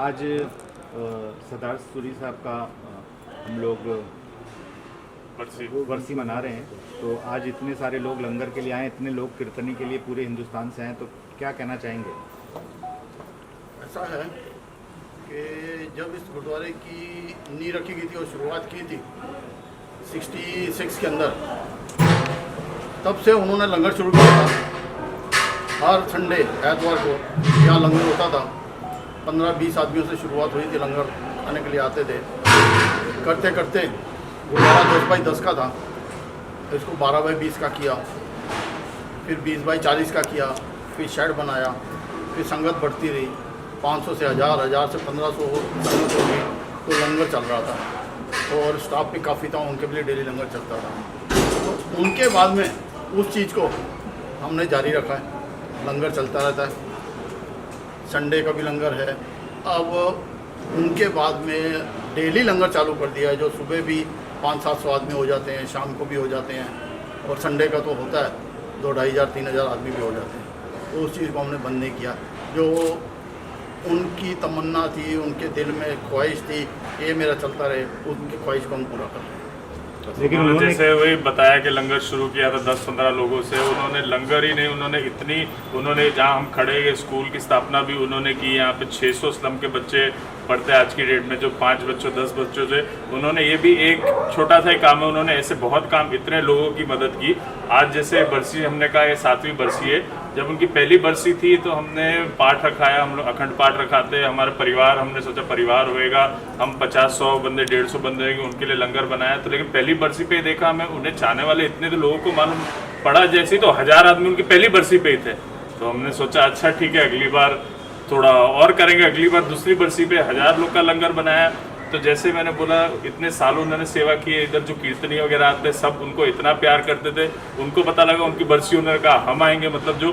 आज सरदार सूरी साहब का हम लोग बरसी मना रहे हैं। तो आज इतने सारे लोग लंगर के लिए आए, इतने लोग कीर्तनी के लिए पूरे हिंदुस्तान से आए, तो क्या कहना चाहेंगे? ऐसा है कि जब इस गुरुद्वारे की नींव रखी गई थी और शुरुआत की थी 66 के अंदर, तब से उन्होंने लंगर शुरू किया था। हर संडे एतवार को यहाँ लंगर होता था। 15-20 आदमियों से शुरुआत हुई थी, लंगर खाने के लिए आते थे। करते करते गुरुद्वारा 10x10 का था, तो इसको 12x20 का किया, फिर 20x40 का किया, फिर शेड बनाया, फिर संगत बढ़ती रही। 500 से 1000, 1000 से 1500 संगत हो गई, तो लंगर चल रहा था और स्टाफ भी काफ़ी था, उनके लिए डेली लंगर चलता था। तो उनके बाद में उस चीज़ को हमने जारी रखा है, लंगर चलता रहता है। संडे का भी लंगर है। अब उनके बाद में डेली लंगर चालू कर दिया है, जो सुबह भी 500-700 आदमी हो जाते हैं, शाम को भी हो जाते हैं, और संडे का तो होता है 2-2,500-3,000 आदमी भी हो जाते हैं। तो उस चीज़ को हमने बंद नहीं किया। जो उनकी तमन्ना थी, उनके दिल में ख्वाहिश थी, ये मेरा चलता रहे, उनकी ख्वाहिश को हम पूरा कर रहे हैं। लेकिन उन्होंने जैसे वही बताया कि लंगर शुरू किया था 10-15 लोगों से। उन्होंने लंगर ही नहीं, उन्होंने जहाँ हम खड़े हैं स्कूल की स्थापना भी उन्होंने की। यहाँ पे 600 स्लम के बच्चे पढ़ते हैं आज की डेट में, जो 5 बच्चों 10 बच्चों से उन्होंने, ये भी एक छोटा सा ही काम है, उन्होंने ऐसे बहुत काम, इतने लोगों की मदद की। आज जैसे बरसी, हमने कहा ये 7वीं बरसी है। जब उनकी पहली बरसी थी तो हमने पाठ रखाया, हम लोग अखंड पाठ रखाते हैं। हमारे परिवार, हमने सोचा परिवार होएगा, हम 50-100 बंदे 150 बंदे होंगे, उनके लिए लंगर बनाया। तो लेकिन पहली बरसी पे देखा हमें, उन्हें चाहने वाले इतने, तो लोगों को मालूम पड़ा जैसे तो 1000 आदमी उनकी पहली बरसी पे ही थे। तो हमने सोचा अच्छा ठीक है, अगली बार थोड़ा और करेंगे। अगली बार दूसरी बरसी पे 1000 लोग का लंगर बनाया। तो जैसे मैंने बोला, इतने सालों उन्होंने सेवा की है। इधर जो कीर्तनी वगैरह आते सब उनको इतना प्यार करते थे। उनको पता लगा उनकी बरसी, उन्होंने कहा हम आएंगे। मतलब जो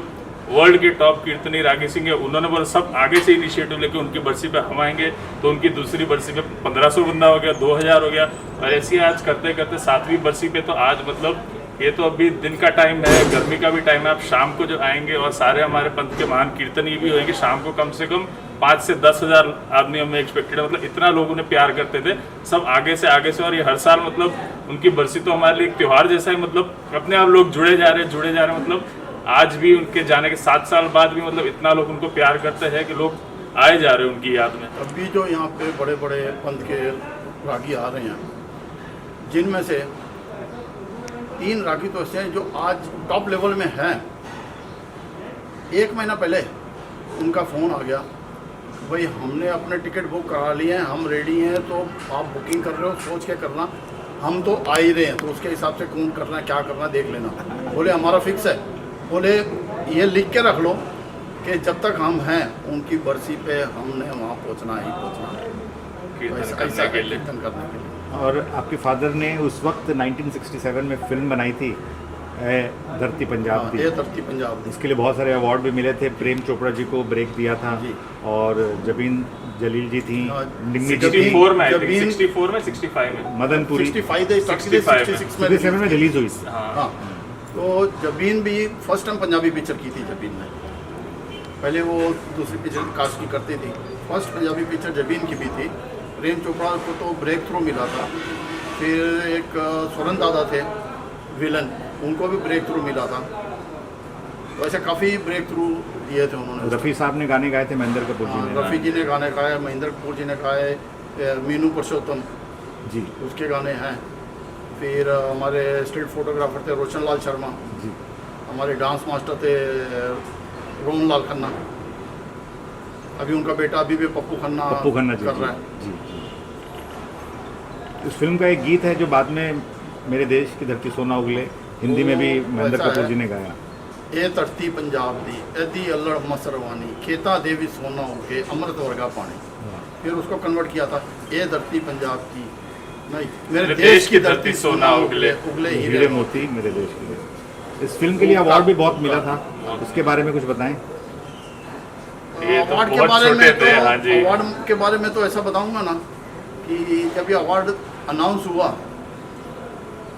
वर्ल्ड के टॉप कीर्तनी रागी सिंह है, उन्होंने बोला सब आगे से इनिशिएटिव लेके उनकी बरसी पे हम आएंगे। तो उनकी दूसरी बरसी पे 1500 बंदा हो गया, 2000 हो गया, और ऐसे ही आज करते करते 7वीं बरसी पे तो आज मतलब ये तो अभी दिन का टाइम है, गर्मी का भी टाइम है। आप शाम को जो आएंगे और सारे हमारे पंथ के महान कीर्तनी भी होंगे, शाम को कम से कम 5 से 10,000 आदमी हमें एक्सपेक्टेड है। मतलब इतना लोग उन्हें प्यार करते थे, सब आगे से। और ये हर साल मतलब उनकी बरसी तो हमारे लिए एक त्यौहार जैसा है। मतलब अपने आप लोग जुड़े जा रहे हैं। मतलब आज भी उनके जाने के 7 साल बाद भी मतलब इतना लोग उनको प्यार करते हैं कि लोग आए जा रहे हैं उनकी याद में। अभी जो यहाँ पे बड़े बड़े पंथ के रागी आ रहे हैं, जिनमें से 3 रागी तो ऐसे हैं जो आज टॉप लेवल में हैं। 1 महीना पहले उनका फ़ोन आ गया, भाई हमने अपने टिकट बुक करा लिए हैं, हम रेडी हैं, तो आप बुकिंग कर रहे हो सोच के करना, हम तो आ ही रहे हैं, तो उसके हिसाब से कौन करना है, क्या करना है देख लेना। बोले हमारा फिक्स है। बोले ये लिख के रख लो कि जब तक हम हैं उनकी बरसी पे हमने वहाँ पहुँचना ही पहुँचना है, कीर्तन करने के लिए। और आपके फादर ने उस वक्त 1967 में फिल्म बनाई थी धरती पंजाब दी। ये धरती पंजाब दी। इसके लिए बहुत सारे अवार्ड भी मिले थे। प्रेम चोपड़ा जी को ब्रेक दिया था जी। और जबीन जलील जी थी, 64 में, 64 में, 65 में, मदनपुरी 65 में रिलीज हुई। हाँ, तो जबीन भी फर्स्ट टाइम पंजाबी पिक्चर की थी। जबीन ने पहले वो दूसरी पिक्चर कास्ट की करती थी, फर्स्ट पंजाबी पिक्चर जबीन की भी थी। प्रेम चोपड़ा को तो ब्रेक थ्रू मिला था। फिर एक स्वरन दादा थे विलन, उनको भी ब्रेक थ्रू मिला था। तो ऐसे काफ़ी ब्रेक थ्रू दिए थे उन्होंने। रफ़ी साहब ने गाने गाए थे, महेंद्र कपूर जी ने। रफ़ी जी ने गाने गाए, महेंद्र कपूर जी ने गाए, मीनू पुरुषोत्तम जी उसके गाने हैं। फिर हमारे स्ट्रीट फोटोग्राफर थे रोशन लाल शर्मा जी। हमारे डांस मास्टर थे रोहन लाल खन्ना। अभी उनका बेटा अभी भी पप्पू खन्ना जी कर रहा है जी। इस फिल्म का एक गीत है जो बाद में मेरे देश की धरती सोना उगले, हिंदी में भी महेंद्र कपूर जी ने गाया। ये धरती पंजाब दी एदी अल्लड़ मसरवानी, खेता देवी सोना उगे अमृत वर्गा पानी। फिर उसको कन्वर्ट किया था, ये धरती पंजाब की नहीं, मेरे देश की धरती सोना उगले हीरे मोती मेरे देश के लिए। इस फिल्म के लिए अवार्ड भी बहुत मिला था, उसके बारे में कुछ बताएं। अवार्ड के बारे में तो अवार्ड के बारे में तो ऐसा बताऊंगा ना कि जब ये अवार्ड अनाउंस हुआ,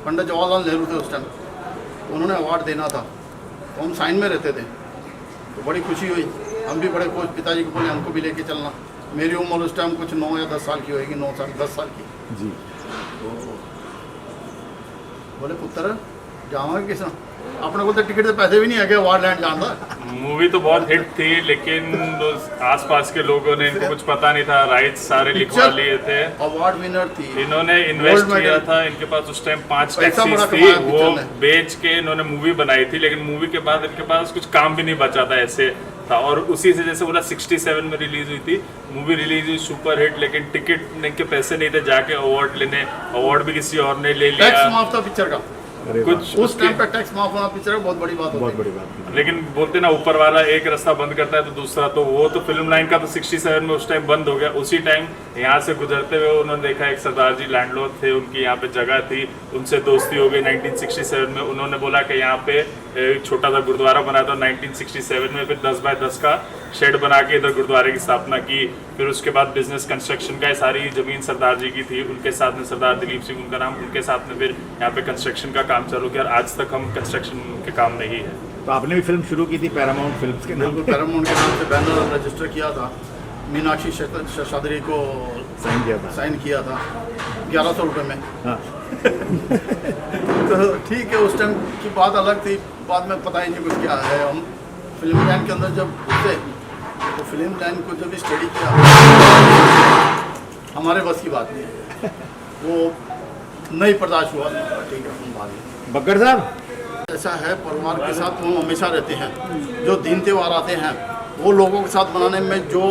पंडित जवाहरलाल नेहरू थे उस टाइम, तो उन्होंने अवार्ड देना था, तो हम साइन में रहते थे, तो बड़ी खुशी हुई। हम भी बड़े खुश, पिताजी को बोले हमको भी लेके चलना, मेरी उम्र उस टाइम कुछ 9 या 10 साल की होएगी, 9 साल 10 साल की। जी। तो बोले पुत्र जावा किस अपने को तो टिकट के पैसे भी नहीं है अवार्ड लैंड जाना। मूवी तो बहुत हिट थी, लेकिन आसपास के लोगों ने, इनको कुछ पता नहीं था, राइट्स सारे लिखवा लिए थे। अवार्ड विनर थी, इन्होंने इन्वेस्ट किया था, इनके पास उस टाइम 5 टैक्सीज थी, वो बेच के इन्होंने मूवी बनाई थी। लेकिन मूवी के बाद इनके पास कुछ काम भी नहीं बचा था, ऐसे था। और उसी से जैसे बोला 67 में रिलीज हुई थी मूवी, रिलीज हुई सुपर हिट, लेकिन टिकट के पैसे नहीं थे जाके अवार्ड लेने, अवार्ड भी किसी और ने ले लिया। टैक्स माफ था पिक्चर का, कुछ उस टाइम पे टैक्स माफ होना पिक्चर का बहुत बड़ी बात होती है। बहुत बड़ी बात। लेकिन बोलते ना ऊपर वाला एक रास्ता बंद करता है तो दूसरा, तो वो तो फिल्म लाइन का तो 67 में उस टाइम बंद हो गया। उसी टाइम यहाँ से गुजरते हुए उन्होंने देखा एक सरदार जी लैंडलॉर्ड थे, उनकी यहाँ पे जगह थी, उनसे दोस्ती हो गई 1967 में। उन्होंने बोला कि यहाँ पे एक छोटा सा गुरुद्वारा बना था 1967 में, फिर 10 बाय 10 का शेड बना के इधर गुरुद्वारे की स्थापना की। फिर उसके बाद बिजनेस कंस्ट्रक्शन का सारी ज़मीन सरदार जी की थी, उनके साथ में सरदार दिलीप सिंह उनका नाम, उनके साथ में फिर यहाँ पे कंस्ट्रक्शन का काम चालू किया और आज तक हम कंस्ट्रक्शन के काम में ही है। तो आपने भी फिल्म शुरू की थी पैरामाउंट फिल्म्स के नाम? बिल्कुल, पैरामाउंट के नाम से बैनर रजिस्टर किया था, मीनाक्षी शेषाद्री को साइन किया था 1100 रुपये में। हाँ। तो ठीक है, उस टाइम की बात अलग थी, बाद में पता ही नहीं कुछ क्या है। हम फिल्म लाइन के अंदर जब घुसे तो फिल्म लाइन को जब स्टडी किया हमारे बस की बात नहीं है, वो नहीं बर्दाश्त हुआ। ठीक है, हम बात नहीं। बग्गर साहब, ऐसा है परिवार के साथ हम हमेशा रहते हैं, जो दिन त्यौहार आते हैं वो लोगों के साथ मनाने में जो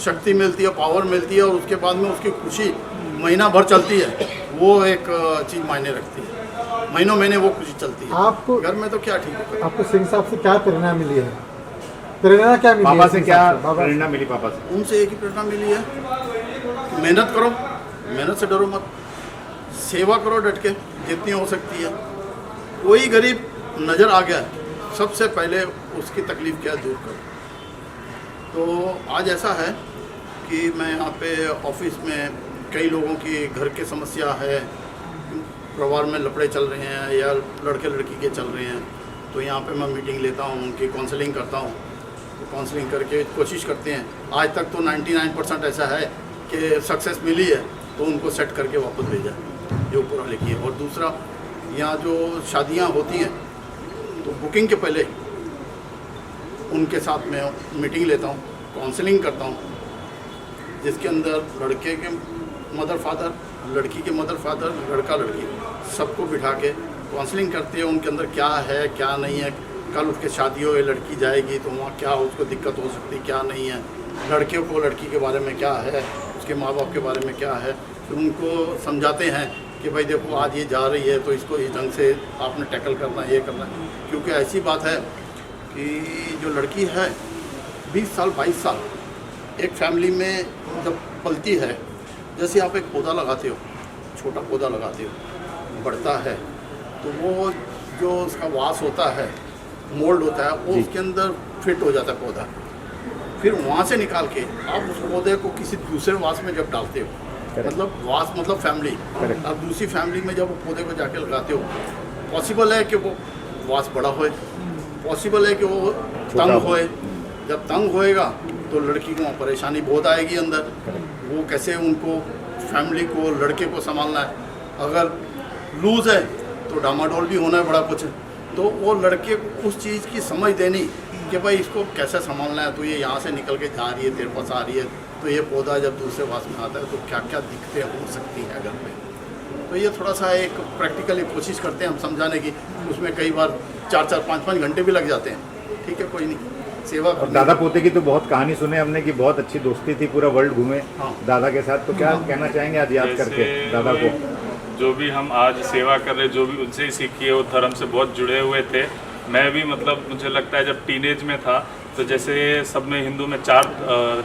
शक्ति मिलती है, पावर मिलती है, और उसके बाद में उसकी खुशी महीना भर चलती है, वो एक चीज़ मायने रखती है। महीनों महीने वो खुशी चलती है। आपको घर में तो क्या ठीक है। आपको सिंह साहब से क्या प्रेरणा मिली है? प्रेरणा क्या मिली पापा है से? सिंह क्या साहब से? बाबा प्रेरणा मिली पापा से? उनसे एक ही प्रेरणा मिली है, मेहनत करो, मेहनत से डरो मत, सेवा करो डट के जितनी हो सकती है। कोई गरीब नज़र आ गया सबसे पहले उसकी तकलीफ़ क्या दूर करो। तो आज ऐसा है कि मैं यहाँ पे ऑफिस में कई लोगों की घर की समस्या है, परिवार में लफड़े चल रहे हैं या लड़के लड़की के चल रहे हैं, तो यहाँ पे मैं मीटिंग लेता हूँ, उनकी काउंसलिंग करता हूँ। तो काउंसलिंग करके कोशिश करते हैं, आज तक तो 99% ऐसा है कि सक्सेस मिली है तो उनको सेट करके वापस भेजा जो पूरा लिखी है। और दूसरा, यहाँ जो शादियाँ होती हैं तो बुकिंग के पहले उनके साथ में मीटिंग लेता हूँ, काउंसलिंग करता हूँ, जिसके अंदर लड़के के मदर फादर, लड़की के मदर फादर, लड़का लड़की सबको बिठा के काउंसलिंग करते हैं, उनके अंदर क्या है क्या नहीं है। कल उसके शादी हो, लड़की जाएगी तो वहाँ क्या उसको दिक्कत हो सकती, क्या नहीं है, लड़के को लड़की के बारे में क्या है, उसके माँ बाप के बारे में क्या है। फिर उनको समझाते हैं कि भाई देखो आज ये जा रही है तो इसको इस ढंग से आपने टैकल करना है, ये करना है। क्योंकि ऐसी बात है कि जो लड़की है 20 साल 22 साल एक फैमिली में जब पलती है, जैसे आप एक पौधा लगाते हो, छोटा पौधा लगाते हो, बढ़ता है, तो वो जो उसका वास होता है, मोल्ड होता है, वो उसके अंदर फिट हो जाता है पौधा। फिर वहाँ से निकाल के आप उस पौधे को किसी दूसरे वास में जब डालते हो, मतलब वास मतलब फैमिली, आप दूसरी फैमिली में जब वो पौधे को जाके लगाते हो, पॉसिबल है कि वो वास बड़ा होए, पॉसिबल है कि वो तंग होए। जब तंग होएगा तो लड़की को वहाँ परेशानी बहुत आएगी अंदर, वो कैसे उनको फैमिली को, लड़के को संभालना है। अगर लूज़ है तो डामाडोल भी होना है बड़ा कुछ, तो वो लड़के को उस चीज़ की समझ देनी कि भाई इसको कैसे संभालना है। तो ये यहाँ से निकल के जा रही है, तेरे पास आ रही है, तो ये पौधा जब दूसरे वास में आता है तो क्या क्या दिक्कतें हो सकती हैं घर में। तो ये थोड़ा सा एक प्रैक्टिकली कोशिश करते हैं हम समझाने की, उसमें कई बार 4-4 5-5 घंटे भी लग जाते हैं। ठीक है, कोई नहीं, सेवा। और दादा पोते की तो बहुत कहानी सुने हमने कि बहुत अच्छी दोस्ती थी, पूरा वर्ल्ड घूमे दादा के साथ। तो क्या कहना चाहेंगे आज याद करके दादा को? जो भी हम आज सेवा कर रहे, जो भी उनसे ही सीखी है, वो धर्म से बहुत जुड़े हुए थे। मैं भी मतलब मुझे लगता है जब टीनेज में था तो जैसे सब में हिंदू में 4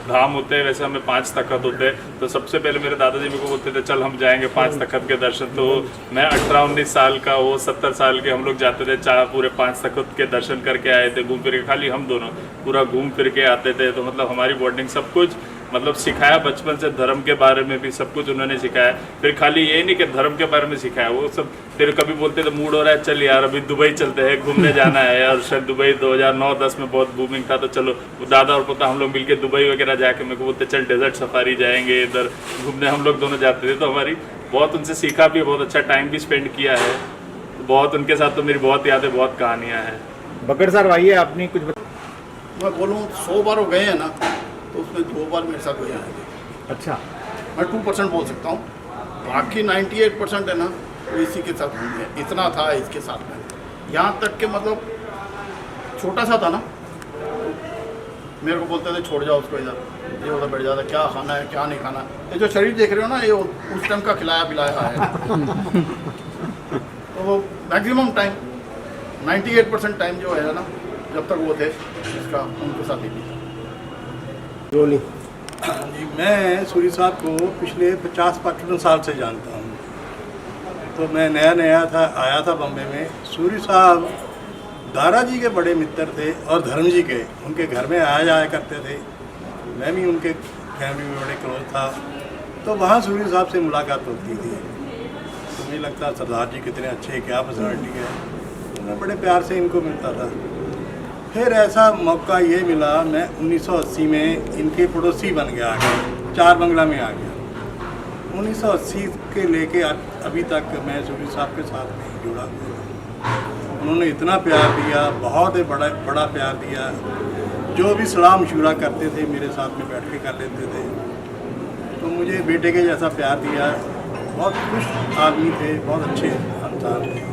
धाम होते हैं, वैसे हमें 5 तख्त होते हैं। तो सबसे पहले मेरे दादाजी मेरे को बोलते थे चल हम जाएंगे 5 तख्त के दर्शन। तो मैं 18-19 साल का, वो 70 साल के, हम लोग जाते थे, पूरे 5 तख्त के दर्शन करके आए थे, घूम फिर के, खाली हम दोनों पूरा घूम फिर के आते थे। तो मतलब हमारी बॉन्डिंग सब कुछ मतलब सिखाया बचपन से, धर्म के बारे में भी सब कुछ उन्होंने सिखाया। फिर खाली ये नहीं कि धर्म के बारे में सिखाया, वो सब फिर कभी बोलते थे मूड हो रहा है चल यार अभी दुबई चलते हैं, घूमने जाना है। और शायद दुबई 2009-10 में बहुत बूमिंग था, तो चलो दादा और पोता हम लोग मिलके दुबई वगैरह जाके मेरे को बोलते चल डेजर्ट सफारी जाएंगे, इधर घूमने हम लोग दोनों जाते थे। तो हमारी बहुत उनसे सीखा भी, बहुत अच्छा टाइम भी स्पेंड किया है, बहुत उनके साथ तो मेरी बहुत यादें, बहुत कहानियाँ हैं। बकड़ साहब आइए, आपने कुछ मैं बोलूँ 100 बार वो गए हैं ना, तो उसमें 2 बार मेरे साथ गए हैं। अच्छा, मैं 2% बोल सकता हूँ, बाकी 98% है ना वो इसी के साथ घूमे हैं। इतना था इसके साथ में, यहाँ तक कि मतलब छोटा सा था ना, मेरे को बोलते थे छोड़ जाओ उसको इधर, ये उधर बैठ जाता, क्या खाना है क्या नहीं खाना। ये जो शरीर देख रहे हो ना, ये उस टाइम का खिलाया पिलाया है। तो वो मैक्सिमम टाइम 98% टाइम जो है ना, जब तक वो थे इसका उनके साथ ही थी। जी, मैं सूरी साहब को पिछले 50-55 साल से जानता हूँ। तो मैं नया था, आया था बम्बे में। सूरी साहब दारा जी के बड़े मित्र थे और धर्म जी के, उनके घर में आया जाया करते थे। मैं भी उनके फैमिली में बड़े क्लोज था, तो वहाँ सूरी साहब से मुलाकात होती थी। तो मुझे लगता सरदार जी कितने अच्छे, क्या पर्सनैलिटी है। तो मैं बड़े प्यार से इनको मिलता था। फिर ऐसा मौका ये मिला, मैं 1980 में इनके पड़ोसी बन गया, 4 बंगला में आ गया। 1980 के लेके अभी तक मैं सूरी साहब के साथ में जुड़ा हुआ। उन्होंने इतना प्यार दिया, बहुत ही बड़ा प्यार दिया। जो भी सलाह मशूरा करते थे मेरे साथ में बैठ के कर लेते थे। तो मुझे बेटे के जैसा प्यार दिया। बहुत खुश आदमी थे, बहुत अच्छे इंसान थे।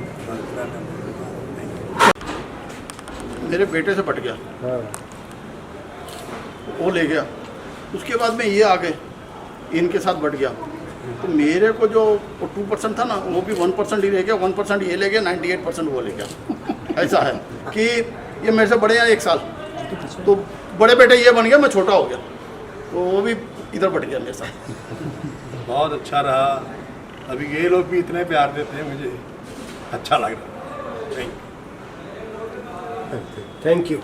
मेरे बेटे से पट गया, वो ले गया। उसके बाद में ये आ गए, इनके साथ बढ़ गया। तो मेरे को जो 2% था ना, वो भी 1% ही ले गया, 1% ये ले गया, 98% वो ले गया। ऐसा है कि ये मेरे से बड़े हैं 1 साल, तो बड़े बेटे ये बन गया, मैं छोटा हो गया, तो वो भी इधर बढ़ गया मेरे साथ। बहुत अच्छा रहा। अभी ये लोग भी इतने प्यार देते हैं, मुझे अच्छा लग रहा है। Thank you. Thank you.